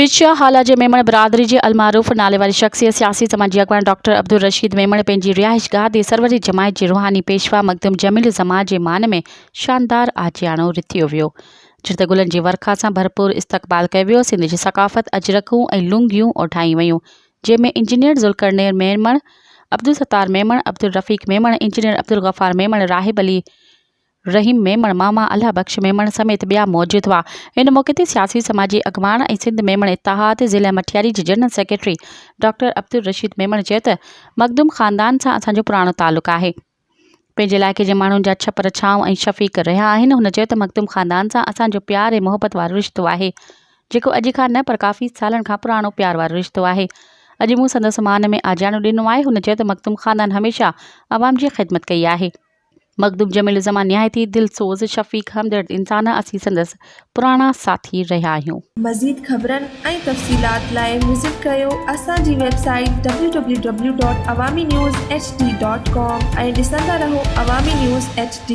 बिछा हाला जे मेमण बरादरी जे अलमारूफ नाले वारी शख्सियत सियासी समाजी अगवान डॉक्टर अब्दुल रशीद मेमण पंहिंजी रिहाइशगाह ते सरवरी जमायत जे रूहानी पेशवा मखदूम जमील ज़मा जे मान में शानदार आजियाणो रिथियो वियो। जिते गुलनि जी वर्खा सां भरपूर इस्तक़बाल कयो वियो। सिंध जी सक़ाफ़त अजरकूं ऐं लुंगियूं ओढाई वयूं, जंहिंमें इंजीनियर ज़ुल्करनैन मेमण, अब्दुल सत्तार मेमण, अब्दुल रफ़ीक मेमण, इंजीनियर अब्दुल गफ़ार मेमण, राहिब अली रहीम मेमण, मामा अल्लाह बख्श मेमण समेत ॿिया मौजूद हुआ। इन मौक़े ते सियासी समाजी अगवान ऐं सिंध मेमण इत्तेहाद ज़िला मठियारी जे general secretary doctor Abdul Rashid Memon चयो त मखदूम ख़ानदान सां असांजो पुराणो तालुक़ आहे। पंहिंजे इलाइक़े जे माण्हुनि जा छपर छांव ऐं शफ़ीक रहिया आहिनि। हुन चयो त मखदूम ख़ानदान सां असांजो प्यार ऐं मोहबत वारो रिश्तो आहे, जेको अॼु खां न पर काफ़ी सालनि खां पुराणो प्यार वारो रिश्तो आहे। अॼु मूं संदसि मान में आजियाणो ॾिनो आहे। हुन चयो त मखदूम ख़ानदान हमेशह आवाम जी ख़िदमत कई आहे। मखदूम जमील ज़मा निहायती दिलसोज़ शफ़ीक हमदर्द इंसान, असीं संदसि पुराणा साथी रहिया आहियूं। मज़ीद ख़बरनि ऐं तफ़सीलात लाइ विज़िट कयो असांजी वेबसाइट www.awamiNewsHD.com ऐं ॾिसंदा रहो अवामी न्यूज़ HD।